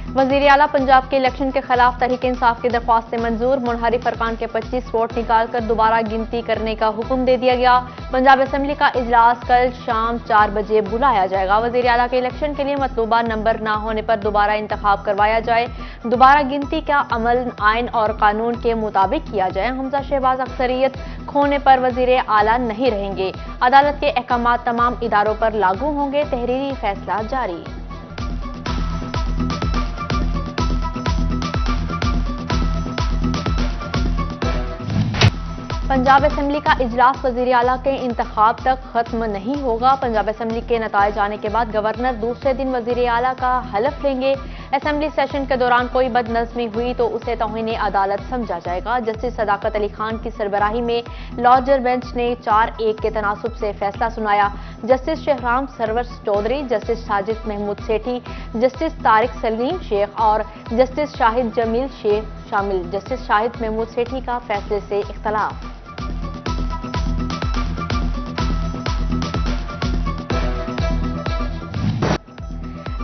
वजीर आला पंजाब के इलेक्शन के खिलाफ तहरीक इंसाफ की दरख्वास्त मंजूर। मुनहरिफ अरकान के 25 वोट निकाल कर दोबारा गिनती करने का हुक्म दे दिया गया। पंजाब असेंबली का इजलास कल शाम 4 बजे बुलाया जाएगा। वजीर आला के इलेक्शन के लिए मतलूबा नंबर न होने पर दोबारा इंतखाब करवाया जाए। दोबारा गिनती का अमल आइन और कानून के मुताबिक किया जाए। हमजा शहबाज अक्सरियत खोने पर वजीर आला नहीं रहेंगे। अदालत के अहकाम तमाम इदारों पर लागू होंगे। तहरीरी फैसला जारी। पंजाब असेंबली का इजलास वजीर आला के इंतखाब तक खत्म नहीं होगा। पंजाब असेंबली के नताइज आने के बाद गवर्नर दूसरे दिन वजीर आला का हलफ लेंगे। असेंबली सेशन के दौरान कोई बदनज़मी हुई तो उसे तौहीन अदालत समझा जाएगा। जस्टिस सदाकत अली खान की सरबराही में लॉर्जर बेंच ने 4-1 के तनासुब से फैसला सुनाया। Justice Shahram Sarwar Chaudhry, justice Sajid Mahmood Sethi, justice Tariq Saleem Sheikh और जस्टिस शाहिद जमील शेख शामिल। जस्टिस शाहिद महमूद सेठी का फैसले से इख्तलाफ।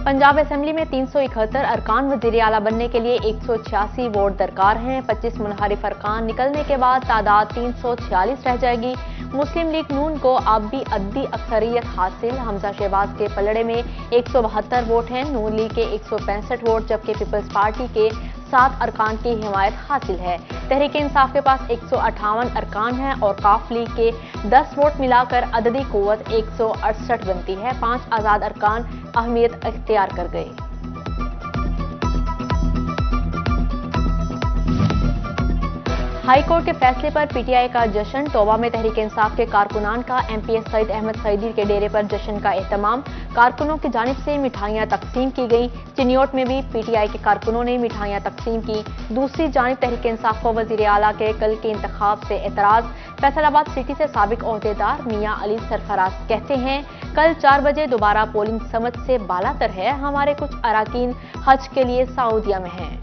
पंजाब असेंबली में 371 अरकान वजीर आला बनने के लिए 186 वोट दरकार हैं। 25 मुनहरिफ अरकान निकलने के बाद तादाद 346 रह जाएगी। मुस्लिम लीग नून को अब भी अद्दी अक्सरियत हासिल। हमजा शहबाज के पलड़े में 172 वोट हैं। नून लीग के 165 वोट जबकि पीपल्स पार्टी के 7 अरकान की हिमायत हासिल है। तहरीक इंसाफ के पास 158 अरकान हैं और काफ लीग के 10 वोट मिलाकर अददी कुव्वत 168 बनती है। 5 आजाद अरकान अहमियत इख्तियार कर गए। हाई कोर्ट के फैसले पर पीटीआई का जश्न। तोबा में तहरीक इंसाफ के कारकुनान का एमपीएस सईद अहमद सईदी के डेरे पर जश्न का एहतमाम। कारकुनों की जानिब से मिठाइयां तकसीम की गई। चिन्योट में भी पीटीआई के कारकुनों ने मिठाइयां तकसीम की। दूसरी जानिब तहरीक इंसाफ को वजीर आला के कल के इंतखाब से एतराज। फैसलाबाद सिटी से साबिक ओहदेदार मियां अली सरफराज कहते हैं, कल 4 बजे दोबारा पोलिंग समझ से बालातर है। हमारे कुछ अराकीन हज के लिए सऊदिया में हैं।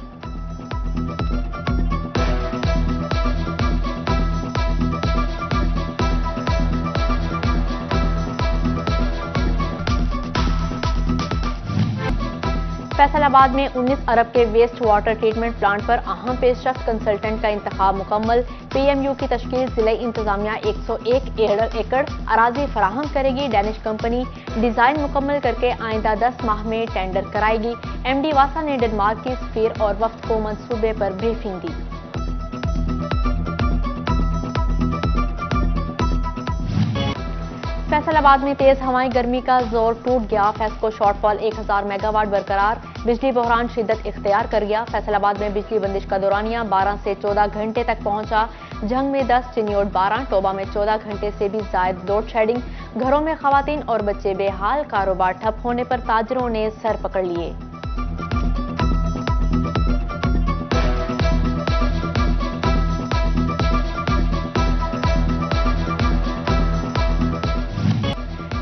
फैसलाबाद में 19 अरब के वेस्ट वाटर ट्रीटमेंट प्लांट पर अहम पेशरफ्त। कंसल्टेंट का इंतखाब मुकम्मल। पीएमयू की तश्कील। जिला इंतजामिया 101 एकड़ अराजी फराहम करेगी। डैनिश कंपनी डिजाइन मुकम्मल करके आइंदा 10 माह में टेंडर कराएगी। एमडी वासा ने डेनमार्क की सफीर और वफ्द को मंसूबे पर ब्रीफिंग दी। फैसलाबाद में तेज हवाएं, गर्मी का जोर टूट गया। फेस्को शॉर्टफॉल 1000 मेगावाट बरकरार। बिजली बहरान शिद्दत इख्तियार कर गया। फैसलाबाद में बिजली बंदिश का दौरानिया 12 से 14 घंटे तक पहुंचा। जंग में 10, चिन्योट 12, टोबा में 14 घंटे से भी जायद लोड शेडिंग। घरों में खवातीन और बच्चे बेहाल। कारोबार ठप होने पर ताजरों ने सर पकड़ लिए।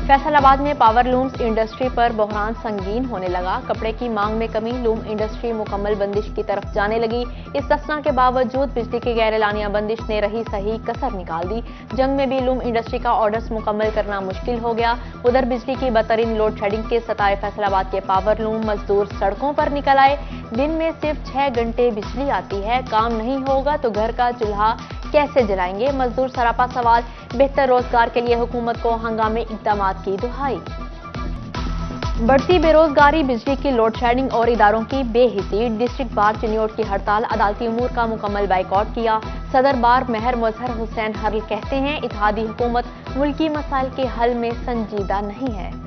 फैसलाबाद में पावर लूम्स इंडस्ट्री पर बहरान संगीन होने लगा। कपड़े की मांग में कमी। लूम इंडस्ट्री मुकम्मल बंदिश की तरफ जाने लगी। इस्तिस्ना के बावजूद बिजली की गैर एलानिया बंदिश ने रही सही कसर निकाल दी। जंग में भी लूम इंडस्ट्री का ऑर्डर्स मुकम्मल करना मुश्किल हो गया। उधर बिजली की बदतरीन लोड शेडिंग के सताए फैसलाबाद के पावर लूम मजदूर सड़कों पर निकल आए। दिन में सिर्फ 6 घंटे बिजली आती है। काम नहीं होगा तो घर का चूल्हा कैसे जलाएंगे? मजदूर सरापा सवाल। बेहतर रोजगार के लिए हुकूमत को हंगामी इक़दामात की दुहाई। बढ़ती बेरोजगारी, बिजली की लोड शेडिंग और इदारों की बेहिसी। डिस्ट्रिक्ट बार चिन्योट की हड़ताल। अदालती उमूर का मुकम्मल बाइकआउट किया। सदर बार महर मजहर हुसैन हर्ल कहते हैं, इत्तेहादी हुकूमत मुल्की मसाइल के हल में संजीदा नहीं है।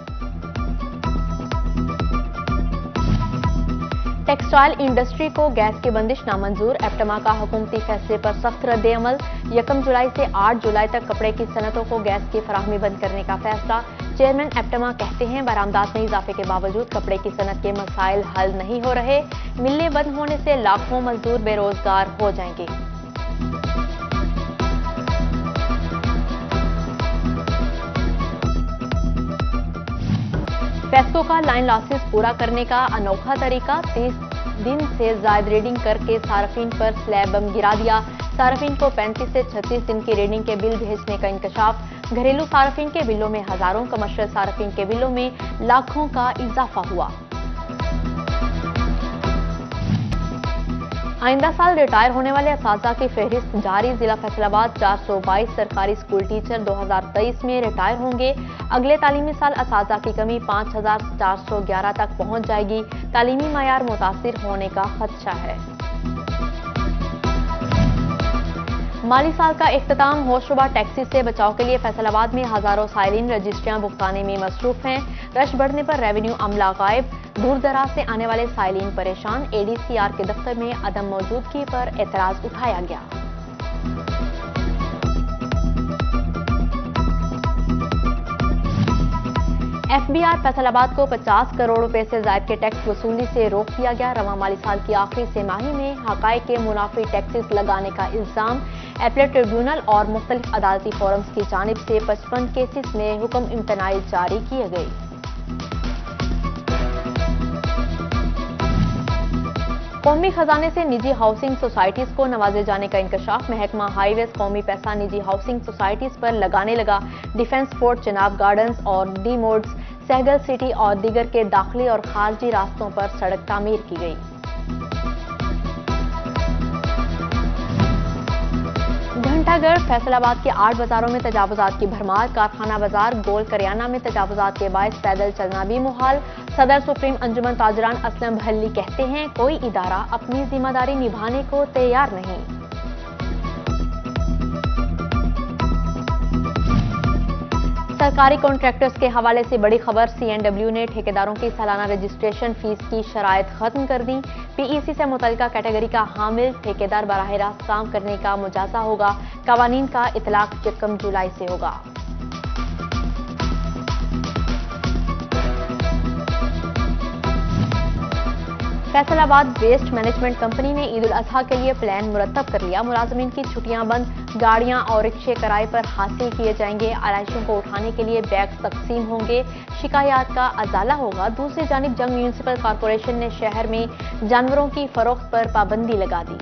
टेक्सटाइल इंडस्ट्री को गैस की बंदिश नामंजूर। एप्टमा का हुकूमती फैसले पर सख्त रद्द-ए-अमल। 1 जुलाई से 8 जुलाई तक कपड़े की सनतों को गैस की फराहमी बंद करने का फैसला। चेयरमैन एप्टमा कहते हैं, बरामदात में इजाफे के बावजूद कपड़े की सनत के मसाइल हल नहीं हो रहे। मिलें बंद होने से लाखों मजदूर बेरोजगार हो जाएंगे। फेस्को का लाइन लॉसेस पूरा करने का अनोखा तरीका। 30 दिन से जायद रीडिंग करके सार्फिन पर स्लैब बम गिरा दिया। सार्फिन को 35 से 36 दिन की रीडिंग के बिल भेजने का इंकशाफ। घरेलू सार्फिन के बिलों में हजारों, कमर्शियल सार्फिन के बिलों में लाखों का इजाफा हुआ। आइंदा साल रिटायर होने वाले असातिज़ा की फहरिस्त जारी। जिला फैसलाबाद 422 सरकारी स्कूल टीचर 2023 में रिटायर होंगे। अगले तालीमी साल असातिज़ा की कमी 5411 तक पहुंच जाएगी। तालीमी मयार मुतासिर होने का खदशा है। माली साल का इख्तिताम होशरुबा टैक्सी से बचाव के लिए फैसलाबाद में हजारों साइलिन रजिस्ट्रियां भुगताने में मसरूफ हैं। रश बढ़ने पर रेवेन्यू अमला गायब, दूर दराज से आने वाले साइलिन परेशान। एडीसीआर के दफ्तर में अदम मौजूदगी पर एतराज उठाया गया। एफबीआर फैसलाबाद को 50 करोड़ रुपए से ज्यादा के टैक्स वसूली से रोक दिया गया। रवां माली साल की आखिरी तिमाही में हकायक के मुनाफी टैक्सेस लगाने का इल्जाम। एपलेट ट्रिब्यूनल और मुख्तलिफ अदालती फोरम्स की जानिब से 55 केसेस में हुक्म इम्तनाई जारी किए गए। कौमी खजाने से निजी हाउसिंग सोसाइटीज को नवाजे जाने का इंकशाफ। महकमा हाईवेज कौमी पैसा निजी हाउसिंग सोसाइटीज पर लगाने लगा। डिफेंस फोर्ट, चिनाब गार्डन्स और डी मोड्स, सहगल सिटी और दीगर के दाखिली और खारजी रास्तों पर सड़क तामीर की गई। घंटागढ़ फैसलाबाद के 8 बाजारों में तजावुजात की भरमार। कारखाना बाजार, गोल करियाना में तजावुजात के बायस पैदल चलना भी मुहाल। सदर सुप्रीम अंजुमन ताजरान असलम भल्ली कहते हैं, कोई इदारा अपनी जिम्मेदारी निभाने को तैयार नहीं। सरकारी कॉन्ट्रैक्टर्स के हवाले से बड़ी खबर। सीएनडब्ल्यू ने ठेकेदारों की सालाना रजिस्ट्रेशन फीस की शराइत खत्म कर दी। पीईसी से मुतल्लिका कैटेगरी का हामिल ठेकेदार बराह रास्त काम करने का मुजाजा होगा। कवानीन का इतलाक 1 जुलाई से होगा। फैसलाबाद वेस्ट मैनेजमेंट कंपनी ने ईद उल अजहा के लिए प्लान मुरतब कर लिया। मुलाजमीन की छुट्टियां बंद, गाड़ियां और रिक्शे किराए पर हासिल किए जाएंगे। आलाइशों को उठाने के लिए बैग्स तकसीम होंगे। शिकायत का अजाला होगा। दूसरी जानिब जंग म्यूनिसिपल कॉरपोरेशन ने शहर में जानवरों की फरोख्त पर पाबंदी लगा दी।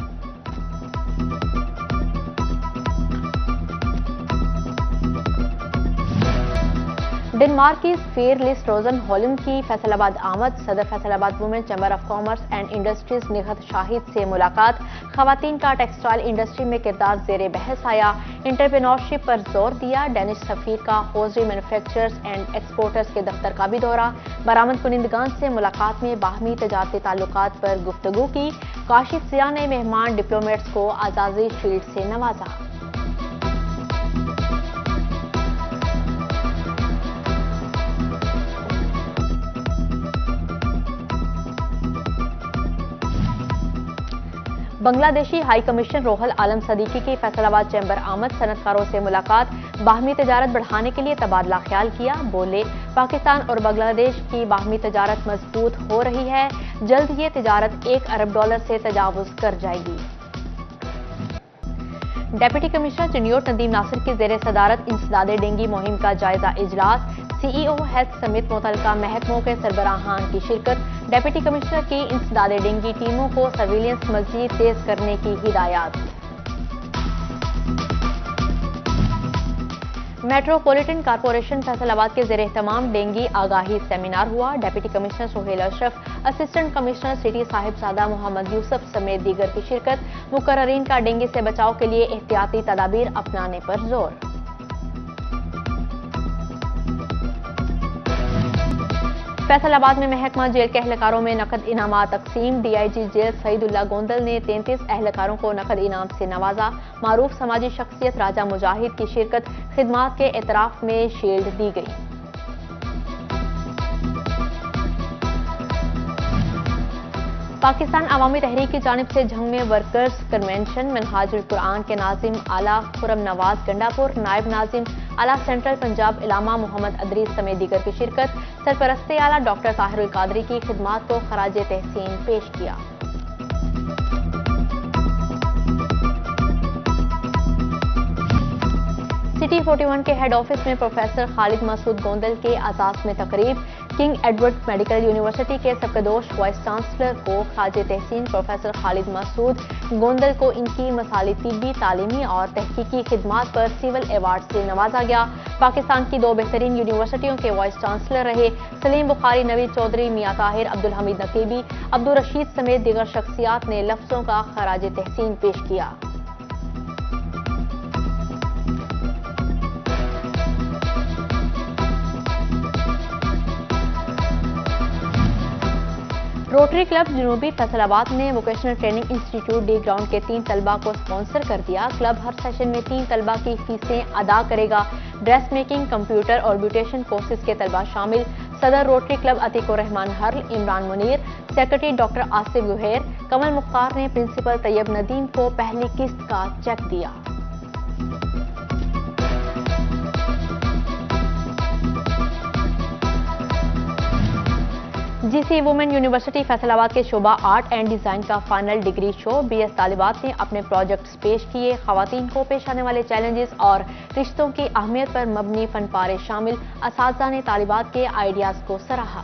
डेनमार्क की फेयरलिस्ट रोजन होलम की फैसलाबाद आमद। सदर Faisalabad women chamber of commerce and industries Nighat Shahid से मुलाकात। खवातीन का टेक्सटाइल इंडस्ट्री में किरदार जेर बहस आया। इंटरप्रेन्योरशिप पर जोर दिया। डेनिश सफीर का हॉजरी मैन्युफैक्चरर्स एंड एक्सपोर्टर्स के दफ्तर का भी दौरा। बरामद कुनिंदगान से मुलाकात में बाहमी तजारती ताल्लुकात पर गुफ्तगू की। काशिफ जिया ने मेहमान डिप्लोमेट्स को आजादी शील्ड से नवाजा। बांग्लादेशी हाई कमिश्नर रोहल आलम सदीकी की फैसलाबाद चैम्बर आमद। सनतकारों से मुलाकात। बाहमी तजारत बढ़ाने के लिए तबादला ख्याल किया। बोले, पाकिस्तान और बांग्लादेश की बाहमी तजारत मजबूत हो रही है। जल्द ये तजारत $1 अरब से तजावुज कर जाएगी। डेप्यूटी कमिश्नर चिन्योट नदीम नासिर की जेर सदारत इंसदादे डेंगी मुहिम का जायजा इजलास। सीईओ हेल्थ समेत मुतल्लिका महकमों के सरबराहान की शिरकत। डेप्यूटी कमिश्नर की इंसदादे डेंगी टीमों को सर्विलेंस मजीद तेज करने की हिदायत। मेट्रोपॉलिटन कॉरपोरेशन फैसलाबाद के जेर एहतमाम डेंगी आगाही सेमिनार हुआ। Deputy commissioner Sohail Ashraf, assistant commissioner city Sahibzada Mohammad Yousuf समेत दीगर की शिरकत। मुकर्ररीन का डेंगू से बचाव के लिए एहतियाती तदाबीर अपनाने पर जोर। फैसलाबाद में महकमा जेल के अहलकारों में नकद इनामात तकसीम। डीआईजी जेल सईदुल्लाह गोंदल ने 33 अहलकारों को नकद इनाम से नवाजा। मारूफ समाजी शख्सियत राजा मुजाहिद की शिरकत। खिदमात के एतराफ में शील्ड दी गई। पाकिस्तान अवामी तहरीक की जानिब से झंग में वर्कर्स कन्वेंशन। मिनहाजुल कुरान के नाजिम आला खुरम नवाज गंडापुर, नायब नाजिम आला सेंट्रल पंजाब इलामा मोहम्मद अदरीस समेत दीगर की शिरकत। सरपरस्ते आला डॉक्टर ताहिरुल कादरी की खिदमात को खराज तहसीन पेश किया। सिटी 41 के हेड ऑफिस में प्रोफेसर खालिद मसूद गोंदल के आज़ाज़ में तकरीब। किंग एडवर्ड मेडिकल यूनिवर्सिटी के सबकदोश वाइस चांसलर को खाजे तहसीन प्रोफेसर खालिद मसूद गोंदल को इनकी मसाली तिब्बी, तालीमी और तहकीकी खिदमात पर सिविल अवार्ड से नवाजा गया। पाकिस्तान की 2 बेहतरीन यूनिवर्सिटियों के वाइस चांसलर रहे सलीम बुखारी, नवीद चौधरी, मियां ताहिर, अब्दुल हमीद नकीबी, अब्दुल रशीद समेत दीगर शख्सियात ने लफ्जों का खराज तहसीन पेश किया। रोटरी क्लब जनूबी फैसलाबाद ने vocational training institute D ground के 3 तलबा को स्पॉन्सर कर दिया। क्लब हर सेशन में 3 तलबा की फीसें अदा करेगा। ड्रेस मेकिंग, कंप्यूटर और ब्यूटेशन कोर्सेज के तलबा शामिल। सदर रोटरी क्लब अतीकुर रहमान हर्ल, इमरान मुनीर, सेक्रेटरी डॉक्टर आसिफ गुहेर, कमल मुख्तार ने प्रिंसिपल तैयब नदीम को पहली किस्त का चेक दिया। जीसी वुमेन यूनिवर्सिटी फैसलाबाद के शोबा आर्ट एंड डिजाइन का फाइनल डिग्री शो। बीएस तालिबात ने अपने प्रोजेक्ट्स पेश किए। खवातीन को पेश आने वाले चैलेंजेस और रिश्तों की अहमियत पर मबनी फनपारे शामिल। असातिज़ा ने तालिबात के आइडियाज को सराहा।